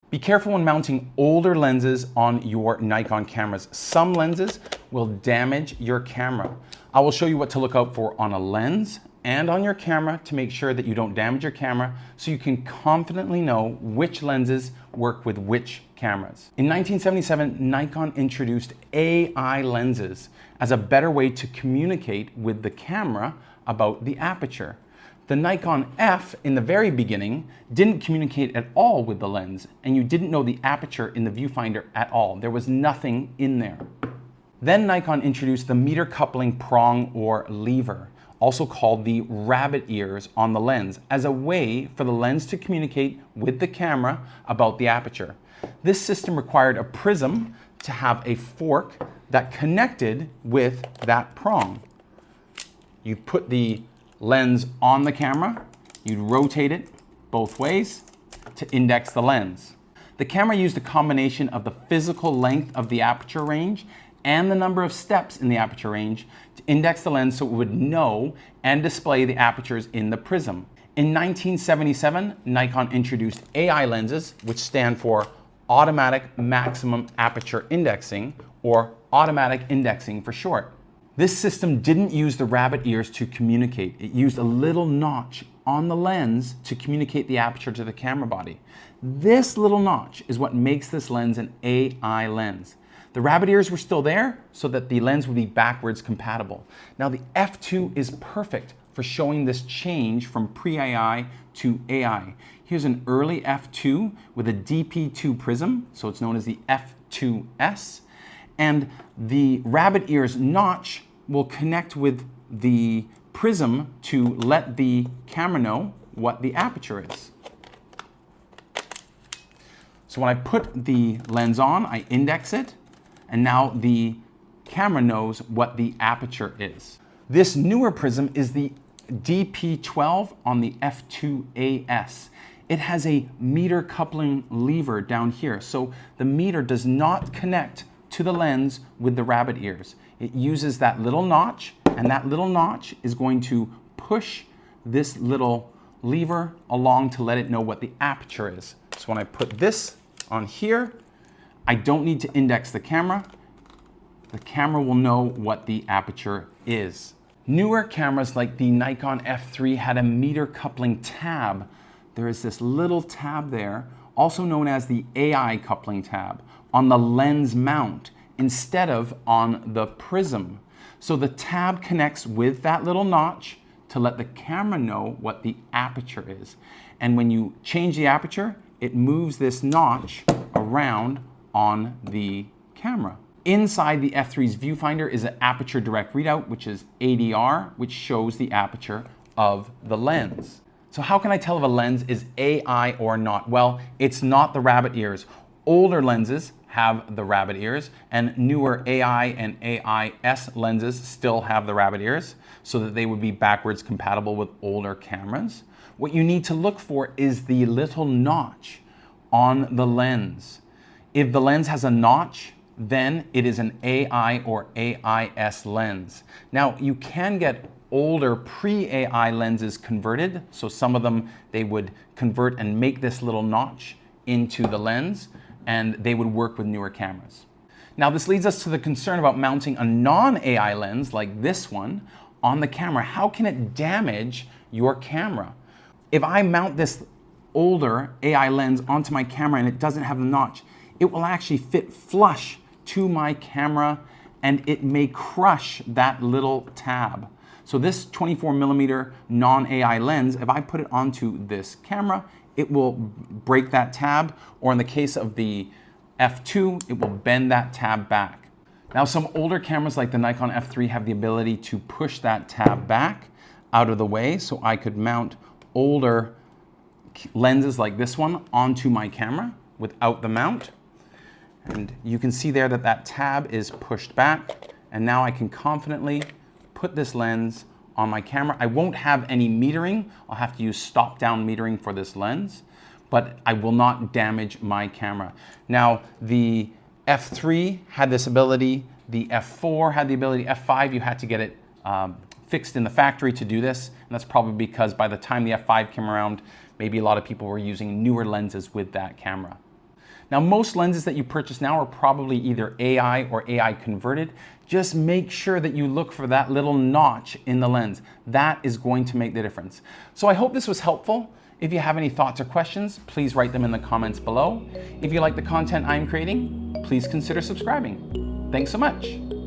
Be careful when mounting older lenses on your Nikon cameras. Some lenses will damage your camera. I will show you what to look out for on a lens and on your camera to make sure that you don't damage your camera so you can confidently know which lenses work with which cameras. In 1977, Nikon introduced AI lenses as a better way to communicate with the camera about the aperture. The Nikon F in the very beginning didn't communicate at all with the lens, and you didn't know the aperture in the viewfinder at all. There was nothing in there. Then Nikon introduced the meter coupling prong or lever, also called the rabbit ears on the lens, as a way for the lens to communicate with the camera about the aperture. This system required a prism to have a fork that connected with that prong. You put the lens on the camera, you'd rotate it both ways to index the lens. The camera used a combination of the physical length of the aperture range and the number of steps in the aperture range to index the lens so it would know and display the apertures in the prism. In 1977, Nikon introduced AI lenses, which stand for Automatic Maximum Aperture Indexing, or automatic indexing for short. This system didn't use the rabbit ears to communicate. It used a little notch on the lens to communicate the aperture to the camera body. This little notch is what makes this lens an AI lens. The rabbit ears were still there so that the lens would be backwards compatible. Now the f2 is perfect for showing this change from pre-AI to AI. Here's an early f2 with a DP2 prism, so it's known as the f2S. And the rabbit ears notch will connect with the prism to let the camera know what the aperture is. So when I put the lens on, I index it, and now the camera knows what the aperture is. This newer prism is the DP12 on the f2AS. It has a meter coupling lever down here, so the meter does not connect to the lens with the rabbit ears. It uses that little notch, and that little notch is going to push this little lever along to let it know what the aperture is. So when I put this on here, I don't need to index the camera. The camera will know what the aperture is. Newer cameras like the Nikon F3 had a meter coupling tab. There is this little tab there, also known as the AI coupling tab, on the lens mount instead of on the prism. So the tab connects with that little notch to let the camera know what the aperture is. And when you change the aperture, it moves this notch around on the camera. Inside the F3's viewfinder is an aperture direct readout, which is ADR, which shows the aperture of the lens. So how can I tell if a lens is AI or not? Well, it's not the rabbit ears. Older lenses have the rabbit ears, and newer AI and AIS lenses still have the rabbit ears, so that they would be backwards compatible with older cameras. What you need to look for is the little notch on the lens. If the lens has a notch, then it is an AI or AIS lens. Now, you can get older pre-AI lenses converted, so some of them they would convert and make this little notch into the lens, and they would work with newer cameras. Now this leads us to the concern about mounting a non-AI lens like this one on the camera. How can it damage your camera? If I mount this older AI lens onto my camera and it doesn't have the notch, it will actually fit flush to my camera and it may crush that little tab. So this 24mm non-AI lens, if I put it onto this camera, it will break that tab, or in the case of the f2, it will bend that tab back. Now some older cameras like the Nikon F3 have the ability to push that tab back out of the way, so I could mount older lenses like this one onto my camera without the mount. And you can see there that that tab is pushed back, and now I can confidently put this lens on my camera. I won't have any metering. I'll have to use stop-down metering for this lens, but I will not damage my camera. Now, the F3 had this ability, the F4 had the ability, F5 you had to get it fixed in the factory to do this, and that's probably because by the time the F5 came around, maybe a lot of people were using newer lenses with that camera. Now, most lenses that you purchase now are probably either AI or AI converted. Just make sure that you look for that little notch in the lens. That is going to make the difference. So I hope this was helpful. If you have any thoughts or questions, please write them in the comments below. If you like the content I'm creating, please consider subscribing. Thanks so much.